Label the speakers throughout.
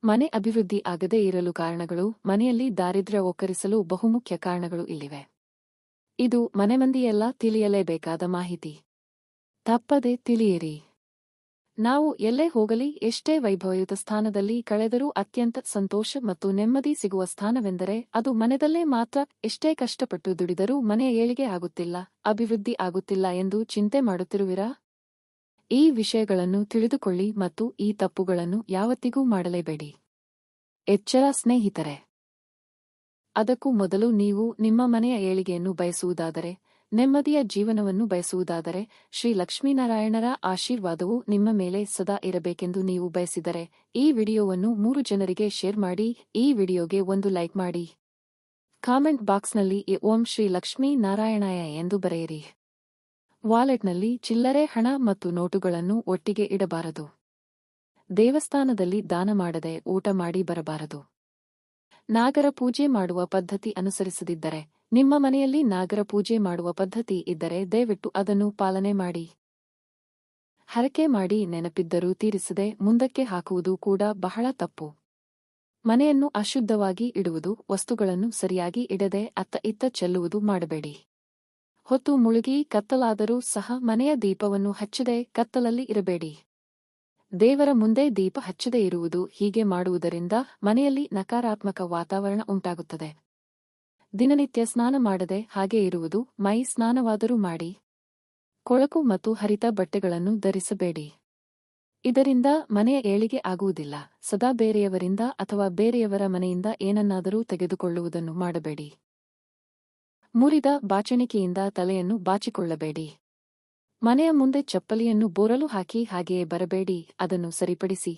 Speaker 1: ಮನೆ ಅಭಿವೃದ್ಧಿ ಆಗದೇ ಇರಲು ಕಾರಣಗಳು. ಮನೆಯಲ್ಲಿ ದಾರಿದ್ರ್ಯ ಒಕ್ಕರಿಸಲು ಬಹುಮುಖ್ಯ ಕಾರಣಗಳು ಇಲ್ಲಿವೆ. ಇದು ಮನೆಮಂದಿಯೆಲ್ಲ ತಿಳಿಯಲೇಬೇಕಾದ ಮಾಹಿತಿ. ತಪ್ಪದೆ ತಿಳಿಯಿರಿ. ನಾವು ಎಲ್ಲೇ ಹೋಗಲಿ, ಎಷ್ಟೇ ವೈಭವಯುತ ಸ್ಥಾನದಲ್ಲಿ ಕಳೆದರೂ ಅತ್ಯಂತ ಸಂತೋಷ ಮತ್ತು ನೆಮ್ಮದಿ ಸಿಗುವ ಸ್ಥಾನವೆಂದರೆ ಅದು ಮನೆಯಲ್ಲೇ ಮಾತ್ರ. ಎಷ್ಟೇ ಕಷ್ಟಪಟ್ಟು ದುಡಿದರೂ ಮನೆಯ ಏಳಿಗೆ ಆಗುತ್ತಿಲ್ಲ, ಅಭಿವೃದ್ಧಿ ಆಗುತ್ತಿಲ್ಲ ಎಂದು ಚಿಂತೆ ಮಾಡುತ್ತಿರುವಿರಾ? ಈ ವಿಷಯಗಳನ್ನು ತಿಳಿದುಕೊಳ್ಳಿ ಮತ್ತು ಈ ತಪ್ಪುಗಳನ್ನು ಯಾವತ್ತಿಗೂ ಮಾಡಲೇಬೇಡಿ. ಎಚ್ಚರ ಸ್ನೇಹಿತರೆ. ಅದಕ್ಕೂ ಮೊದಲು ನೀವು ನಿಮ್ಮ ಮನೆಯ ಏಳಿಗೆಯನ್ನು ಬಯಸುವುದಾದರೆ, ನೆಮ್ಮದಿಯ ಜೀವನವನ್ನು ಬಯಸುವುದಾದರೆ, ಶ್ರೀ ಲಕ್ಷ್ಮೀನಾರಾಯಣರ ಆಶೀರ್ವಾದವು ನಿಮ್ಮ ಮೇಲೆ ಸದಾ ಇರಬೇಕೆಂದು ನೀವು ಬಯಸಿದರೆ, ಈ ವಿಡಿಯೋವನ್ನು 3 ಜನರಿಗೆ ಶೇರ್ ಮಾಡಿ. ಈ ವಿಡಿಯೋಗೆ ಒಂದು ಲೈಕ್ ಮಾಡಿ. ಕಾಮೆಂಟ್ ಬಾಕ್ಸ್ನಲ್ಲಿ ಓಂ ಶ್ರೀ ಲಕ್ಷ್ಮೀ ನಾರಾಯಣಾಯ ಎಂದು ಬರೆಯಿರಿ. ವಾಲೆಟ್ನಲ್ಲಿ ಚಿಲ್ಲರೆ ಹಣ ಮತ್ತು ನೋಟುಗಳನ್ನು ಒಟ್ಟಿಗೆ ಇಡಬಾರದು. ದೇವಸ್ಥಾನದಲ್ಲಿ ದಾನ ಮಾಡದೆ ಊಟ ಮಾಡಿ ಬರಬಾರದು. ನಾಗರ ಪೂಜೆ ಮಾಡುವ ಪದ್ಧತಿ ಅನುಸರಿಸದಿದ್ದರೆ, ನಿಮ್ಮ ಮನೆಯಲ್ಲಿ ನಾಗರ ಪೂಜೆ ಮಾಡುವ ಪದ್ಧತಿ ಇದ್ದರೆ ದಯವಿಟ್ಟು ಅದನ್ನು ಪಾಲನೆ ಮಾಡಿ. ಹರಕೆ ಮಾಡಿ ನೆನಪಿದ್ದರೂ ತೀರಿಸದೆ ಮುಂದಕ್ಕೆ ಹಾಕುವುದು ಕೂಡ ಬಹಳ ತಪ್ಪು. ಮನೆಯನ್ನು ಅಶುದ್ಧವಾಗಿ ಇಡುವುದು, ವಸ್ತುಗಳನ್ನು ಸರಿಯಾಗಿ ಇಡದೆ ಅತ್ತ ಇತ್ತ ಚೆಲ್ಲುವುದು ಮಾಡಬೇಡಿ. ಹೊತ್ತು ಮುಳುಗಿ ಕತ್ತಲಾದರೂ ಸಹ ಮನೆಯ ದೀಪವನ್ನು ಹಚ್ಚದೆ ಕತ್ತಲಲ್ಲಿ ಇರಬೇಡಿ. ದೇವರ ಮುಂದೆ ದೀಪ ಹಚ್ಚದೆ ಇರುವುದು. ಹೀಗೆ ಮಾಡುವುದರಿಂದ ಮನೆಯಲ್ಲಿ ನಕಾರಾತ್ಮಕ ವಾತಾವರಣ ಉಂಟಾಗುತ್ತದೆ. ದಿನನಿತ್ಯ ಸ್ನಾನ ಮಾಡದೆ ಹಾಗೆ ಇರುವುದು. ಮೈ ಸ್ನಾನವಾದರೂ ಮಾಡಿ. ಕೊಳಕು ಮತ್ತು ಹರಿತ ಬಟ್ಟೆಗಳನ್ನು ಧರಿಸಬೇಡಿ. ಇದರಿಂದ ಮನೆಯ ಏಳಿಗೆ ಆಗುವುದಿಲ್ಲ. ಸದಾ ಬೇರೆಯವರಿಂದ ಅಥವಾ ಬೇರೆಯವರ ಮನೆಯಿಂದ ಏನನ್ನಾದರೂ ತೆಗೆದುಕೊಳ್ಳುವುದನ್ನು ಮಾಡಬೇಡಿ. ಮುರಿದ ಬಾಚಣಿಕೆಯಿಂದ ತಲೆಯನ್ನು ಬಾಚಿಕೊಳ್ಳಬೇಡಿ. ಮನೆಯ ಮುಂದೆ ಚಪ್ಪಲಿಯನ್ನು ಬೋರಲು ಹಾಕಿ ಹಾಗೆಯೇ ಬರಬೇಡಿ, ಅದನ್ನು ಸರಿಪಡಿಸಿ.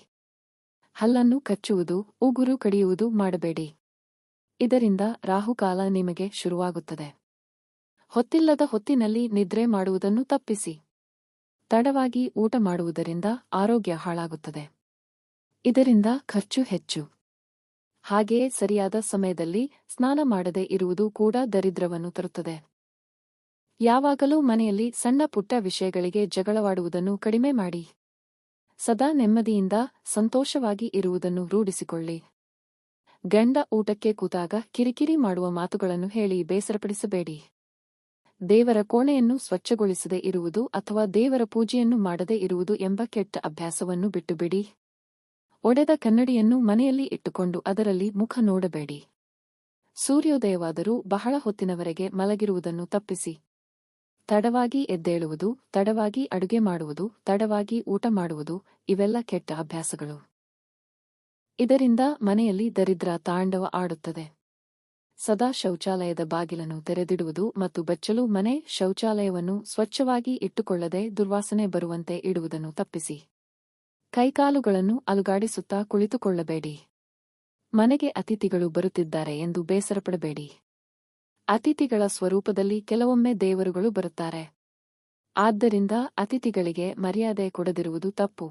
Speaker 1: ಹಲ್ಲನ್ನು ಕಚ್ಚುವುದು, ಉಗುರು ಕಡಿಯುವುದು ಮಾಡಬೇಡಿ. ಇದರಿಂದ ರಾಹುಕಾಲ ನಿಮಗೆ ಶುರುವಾಗುತ್ತದೆ. ಹೊತ್ತಿಲ್ಲದ ಹೊತ್ತಿನಲ್ಲಿ ನಿದ್ರೆ ಮಾಡುವುದನ್ನು ತಪ್ಪಿಸಿ. ತಡವಾಗಿ ಊಟ ಮಾಡುವುದರಿಂದ ಆರೋಗ್ಯ ಹಾಳಾಗುತ್ತದೆ. ಇದರಿಂದ ಖರ್ಚು ಹೆಚ್ಚು. ಹಾಗೆಯೇ ಸರಿಯಾದ ಸಮಯದಲ್ಲಿ ಸ್ನಾನ ಮಾಡದೆ ಇರುವುದು ಕೂಡ ದರಿದ್ರವನ್ನು ತರುತ್ತದೆ. ಯಾವಾಗಲೂ ಮನೆಯಲ್ಲಿ ಸಣ್ಣ ಪುಟ್ಟ ವಿಷಯಗಳಿಗೆ ಜಗಳವಾಡುವುದನ್ನು ಕಡಿಮೆ ಮಾಡಿ. ಸದಾ ನೆಮ್ಮದಿಯಿಂದ ಸಂತೋಷವಾಗಿ ಇರುವುದನ್ನು ರೂಢಿಸಿಕೊಳ್ಳಿ. ಗಂಡ ಊಟಕ್ಕೆ ಕೂತಾಗ ಕಿರಿಕಿರಿ ಮಾಡುವ ಮಾತುಗಳನ್ನು ಹೇಳಿ ಬೇಸರಪಡಿಸಬೇಡಿ. ದೇವರ ಕೋಣೆಯನ್ನು ಸ್ವಚ್ಛಗೊಳಿಸದೆ ಇರುವುದು ಅಥವಾ ದೇವರ ಪೂಜೆಯನ್ನು ಮಾಡದೆ ಇರುವುದು ಎಂಬ ಕೆಟ್ಟ ಅಭ್ಯಾಸವನ್ನು ಬಿಟ್ಟುಬಿಡಿ. ಒಡೆದ ಕನ್ನಡಿಯನ್ನು ಮನೆಯಲ್ಲಿ ಇಟ್ಟುಕೊಂಡು ಅದರಲ್ಲಿ ಮುಖ ನೋಡಬೇಡಿ. ಸೂರ್ಯೋದಯವಾದರೂ ಬಹಳ ಹೊತ್ತಿನವರೆಗೆ ಮಲಗಿರುವುದನ್ನು ತಪ್ಪಿಸಿ. ತಡವಾಗಿ ಎದ್ದೇಳುವುದು, ತಡವಾಗಿ ಅಡುಗೆ ಮಾಡುವುದು, ತಡವಾಗಿ ಊಟ ಮಾಡುವುದು ಇವೆಲ್ಲ ಕೆಟ್ಟ ಅಭ್ಯಾಸಗಳು. ಇದರಿಂದ ಮನೆಯಲ್ಲಿ ದರಿದ್ರ ತಾಂಡವ ಆಡುತ್ತದೆ. ಸದಾ ಶೌಚಾಲಯದ ಬಾಗಿಲನ್ನು ತೆರೆದಿಡುವುದು ಮತ್ತು ಬಚ್ಚಲು ಮನೆ ಶೌಚಾಲಯವನ್ನು ಸ್ವಚ್ಛವಾಗಿ ಇಟ್ಟುಕೊಳ್ಳದೆ ದುರ್ವಾಸನೆ ಬರುವಂತೆ ಇಡುವುದನ್ನು ತಪ್ಪಿಸಿ. ಕೈಕಾಲುಗಳನ್ನು ಅಲುಗಾಡಿಸುತ್ತಾ ಕುಳಿತುಕೊಳ್ಳಬೇಡಿ. ಮನೆಗೆ ಅತಿಥಿಗಳು ಬರುತ್ತಿದ್ದಾರೆ ಎಂದು ಬೇಸರಪಡಬೇಡಿ. ಅತಿಥಿಗಳ ಸ್ವರೂಪದಲ್ಲಿ ಕೆಲವೊಮ್ಮೆ ದೇವರುಗಳು ಬರುತ್ತಾರೆ. ಆದ್ದರಿಂದ ಅತಿಥಿಗಳಿಗೆ ಮರ್ಯಾದೆ ಕೊಡದಿರುವುದು ತಪ್ಪು.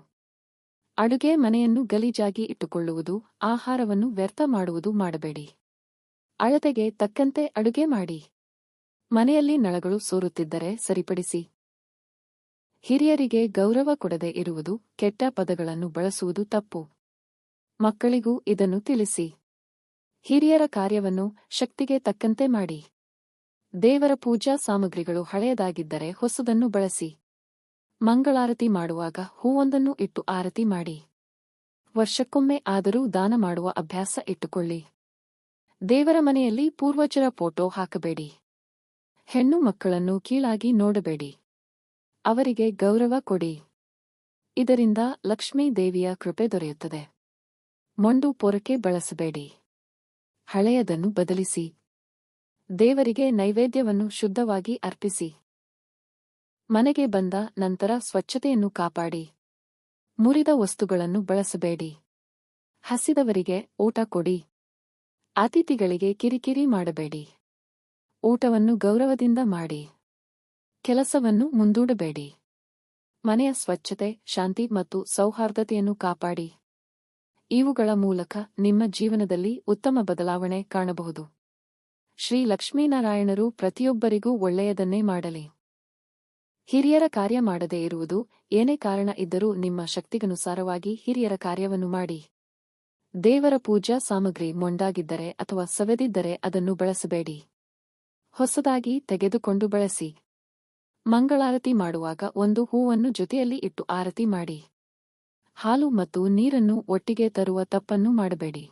Speaker 1: ಅಡುಗೆ ಮನೆಯನ್ನು ಗಲೀಜಾಗಿ ಇಟ್ಟುಕೊಳ್ಳುವುದು, ಆಹಾರವನ್ನು ವ್ಯರ್ಥ ಮಾಡುವುದು ಮಾಡಬೇಡಿ. ಅಳತೆಗೆ ತಕ್ಕಂತೆ ಅಡುಗೆ ಮಾಡಿ. ಮನೆಯಲ್ಲಿ ನಳಗಳು ಸೋರುತ್ತಿದ್ದರೆ ಸರಿಪಡಿಸಿ. ಹಿರಿಯರಿಗೆ ಗೌರವ ಕೊಡದೆ ಇರುವುದು, ಕೆಟ್ಟ ಪದಗಳನ್ನು ಬಳಸುವುದು ತಪ್ಪು. ಮಕ್ಕಳಿಗೂ ಇದನ್ನು ತಿಳಿಸಿ. ಹಿರಿಯರ ಕಾರ್ಯವನ್ನು ಶಕ್ತಿಗೆ ತಕ್ಕಂತೆ ಮಾಡಿ. ದೇವರ ಪೂಜಾ ಸಾಮಗ್ರಿಗಳು ಹಳೆಯದಾಗಿದ್ದರೆ ಹೊಸದನ್ನು ಬಳಸಿ. ಮಂಗಳಾರತಿ ಮಾಡುವಾಗ ಹೂವೊಂದನ್ನು ಇಟ್ಟು ಆರತಿ ಮಾಡಿ. ವರ್ಷಕ್ಕೊಮ್ಮೆ ಆದರೂ ದಾನ ಮಾಡುವ ಅಭ್ಯಾಸ ಇಟ್ಟುಕೊಳ್ಳಿ. ದೇವರ ಮನೆಯಲ್ಲಿ ಪೂರ್ವಜರ ಫೋಟೋ ಹಾಕಬೇಡಿ. ಹೆಣ್ಣು ಮಕ್ಕಳನ್ನು ಕೀಳಾಗಿ ನೋಡಬೇಡಿ. ಅವರಿಗೆ ಗೌರವ ಕೊಡಿ. ಇದರಿಂದ ಲಕ್ಷ್ಮೀ ದೇವಿಯ ಕೃಪೆ ದೊರೆಯುತ್ತದೆ. ಮೊಂಡು ಪೊರಕೆ ಬಳಸಬೇಡಿ. ಹಳೆಯದನ್ನು ಬದಲಿಸಿ. ದೇವರಿಗೆ ನೈವೇದ್ಯವನ್ನು ಶುದ್ಧವಾಗಿ ಅರ್ಪಿಸಿ. ಮನೆಗೆ ಬಂದ ನಂತರ ಸ್ವಚ್ಛತೆಯನ್ನು ಕಾಪಾಡಿ. ಮುರಿದ ವಸ್ತುಗಳನ್ನು ಬಳಸಬೇಡಿ. ಹಸಿದವರಿಗೆ ಊಟ ಕೊಡಿ. ಅತಿಥಿಗಳಿಗೆ ಕಿರಿಕಿರಿ ಮಾಡಬೇಡಿ. ಊಟವನ್ನು ಗೌರವದಿಂದ ಮಾಡಿ. ಕೆಲಸವನ್ನು ಮುಂದೂಡಬೇಡಿ. ಮನೆಯ ಸ್ವಚ್ಛತೆ, ಶಾಂತಿ ಮತ್ತು ಸೌಹಾರ್ದತೆಯನ್ನು ಕಾಪಾಡಿ. ಇವುಗಳ ಮೂಲಕ ನಿಮ್ಮ ಜೀವನದಲ್ಲಿ ಉತ್ತಮ ಬದಲಾವಣೆ ಕಾಣಬಹುದು. ಶ್ರೀ ಲಕ್ಷ್ಮೀನಾರಾಯಣರು ಪ್ರತಿಯೊಬ್ಬರಿಗೂ ಒಳ್ಳೆಯದನ್ನೇ ಮಾಡಲಿ. ಹಿರಿಯರ ಕಾರ್ಯ ಮಾಡದೇ ಇರುವುದು, ಏನೇ ಕಾರಣ ಇದ್ದರೂ ನಿಮ್ಮ ಶಕ್ತಿಗನುಸಾರವಾಗಿ ಹಿರಿಯರ ಕಾರ್ಯವನ್ನು ಮಾಡಿ. ದೇವರ ಪೂಜಾ ಸಾಮಗ್ರಿ ಮೊಂಡಾಗಿದ್ದರೆ ಅಥವಾ ಸವೆದಿದ್ದರೆ ಅದನ್ನು ಬಳಸಬೇಡಿ. ಹೊಸದಾಗಿ ತೆಗೆದುಕೊಂಡು ಬಳಸಿ. ಮಂಗಳಾರತಿ ಮಾಡುವಾಗ ಒಂದು ಹೂವನ್ನು ಜೊತೆಯಲ್ಲಿ ಇಟ್ಟು ಆರತಿ ಮಾಡಿ. ಹಾಲು ಮತ್ತು ನೀರನ್ನು ಒಟ್ಟಿಗೆ ತರುವ ತಪ್ಪನ್ನು ಮಾಡಬೇಡಿ.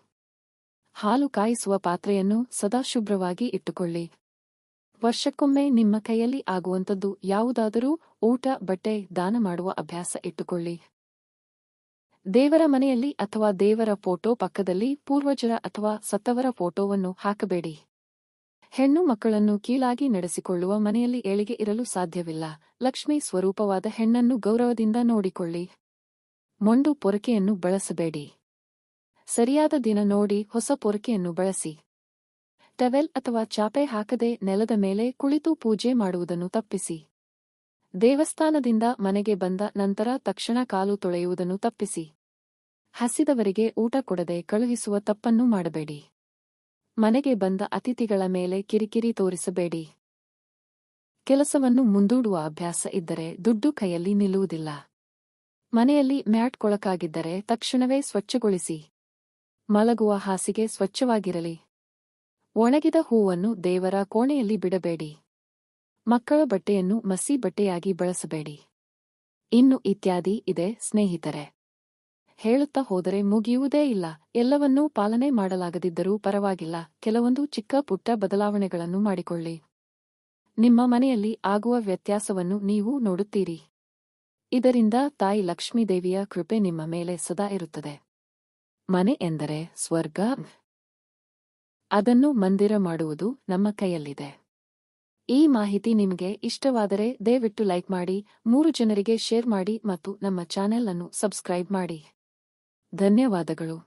Speaker 1: ಹಾಲು ಕಾಯಿಸುವ ಪಾತ್ರೆಯನ್ನು ಸದಾ ಶುಭ್ರವಾಗಿ ಇಟ್ಟುಕೊಳ್ಳಿ. ವರ್ಷಕ್ಕೊಮ್ಮೆ ನಿಮ್ಮ ಕೈಯಲ್ಲಿ ಆಗುವಂಥದ್ದು ಯಾವುದಾದರೂ ಊಟ, ಬಟ್ಟೆ ದಾನ ಮಾಡುವ ಅಭ್ಯಾಸ ಇಟ್ಟುಕೊಳ್ಳಿ. ದೇವರ ಮನೆಯಲ್ಲಿ ಅಥವಾ ದೇವರ ಫೋಟೋ ಪಕ್ಕದಲ್ಲಿ ಪೂರ್ವಜರ ಅಥವಾ ಸತ್ತವರ ಫೋಟೋವನ್ನು ಹಾಕಬೇಡಿ. ಹೆಣ್ಣು ಮಕ್ಕಳನ್ನು ಕೀಳಾಗಿ ನಡೆಸಿಕೊಳ್ಳುವ ಮನೆಯಲ್ಲಿ ಏಳಿಗೆ ಇರಲು ಸಾಧ್ಯವಿಲ್ಲ. ಲಕ್ಷ್ಮೀ ಸ್ವರೂಪವಾದ ಹೆಣ್ಣನ್ನು ಗೌರವದಿಂದ ನೋಡಿಕೊಳ್ಳಿ. ಮೊಂಡು ಪೊರಕೆಯನ್ನು ಬಳಸಬೇಡಿ. ಸರಿಯಾದ ದಿನ ನೋಡಿ ಹೊಸ ಪೊರಕೆಯನ್ನು ಬಳಸಿ. ಟವೆಲ್ ಅಥವಾ ಚಾಪೆ ಹಾಕದೆ ನೆಲದ ಮೇಲೆ ಕುಳಿತು ಪೂಜೆ ಮಾಡುವುದನ್ನು ತಪ್ಪಿಸಿ. ದೇವಸ್ಥಾನದಿಂದ ಮನೆಗೆ ಬಂದ ನಂತರ ತಕ್ಷಣ ಕಾಲು ತೊಳೆಯುವುದನ್ನು ತಪ್ಪಿಸಿ. ಹಸಿದವರಿಗೆ ಊಟ ಕೊಡದೆ ಕಳುಹಿಸುವ ತಪ್ಪನ್ನು ಮಾಡಬೇಡಿ. ಮನೆಗೆ ಬಂದ ಅತಿಥಿಗಳ ಮೇಲೆ ಕಿರಿಕಿರಿ ತೋರಿಸಬೇಡಿ. ಕೆಲಸವನ್ನು ಮುಂದೂಡುವ ಅಭ್ಯಾಸ ಇದ್ದರೆ ದುಡ್ಡು ಕೈಯಲ್ಲಿ ನಿಲ್ಲುವುದಿಲ್ಲ. ಮನೆಯಲ್ಲಿ ಮ್ಯಾಟ್ ಕೊಳಕಾಗಿದ್ದರೆ ತಕ್ಷಣವೇ ಸ್ವಚ್ಛಗೊಳಿಸಿ. ಮಲಗುವ ಹಾಸಿಗೆ ಸ್ವಚ್ಛವಾಗಿರಲಿ. ಒಣಗಿದ ಹೂವನ್ನು ದೇವರ ಕೋಣೆಯಲ್ಲಿ ಬಿಡಬೇಡಿ. ಮಕ್ಕಳ ಬಟ್ಟೆಯನ್ನು ಮಸಿ ಬಟ್ಟೆಯಾಗಿ ಬಳಸಬೇಡಿ. ಇನ್ನು ಇತ್ಯಾದಿ ಇದೆ ಸ್ನೇಹಿತರೆ. ಹೇಳುತ್ತಾ ಹೋದರೆ ಮುಗಿಯುವುದೇ ಇಲ್ಲ. ಎಲ್ಲವನ್ನೂ ಪಾಲನೆ ಮಾಡಲಾಗದಿದ್ದರೂ ಪರವಾಗಿಲ್ಲ, ಕೆಲವೊಂದು ಚಿಕ್ಕ ಪುಟ್ಟ ಬದಲಾವಣೆಗಳನ್ನು ಮಾಡಿಕೊಳ್ಳಿ. ನಿಮ್ಮ ಮನೆಯಲ್ಲಿ ಆಗುವ ವ್ಯತ್ಯಾಸವನ್ನು ನೀವು ನೋಡುತ್ತೀರಿ. ಇದರಿಂದ ತಾಯಿ ಲಕ್ಷ್ಮೀದೇವಿಯ ಕೃಪೆ ನಿಮ್ಮ ಮೇಲೆ ಸದಾ ಇರುತ್ತದೆ. ಮನೆ ಎಂದರೆ ಸ್ವರ್ಗ. ಅದನ್ನು ಮಂದಿರ ಮಾಡುವುದು ನಮ್ಮ ಕೈಯಲ್ಲಿದೆ. ಈ ಮಾಹಿತಿ ನಿಮಗೆ ಇಷ್ಟವಾದರೆ ದಯವಿಟ್ಟು ಲೈಕ್ ಮಾಡಿ, 3 ಜನರಿಗೆ ಶೇರ್ ಮಾಡಿ ಮತ್ತು ನಮ್ಮ ಚಾನೆಲ್ ಅನ್ನು ಸಬ್ಸ್ಕ್ರೈಬ್ ಮಾಡಿ. ಧನ್ಯವಾದಗಳು.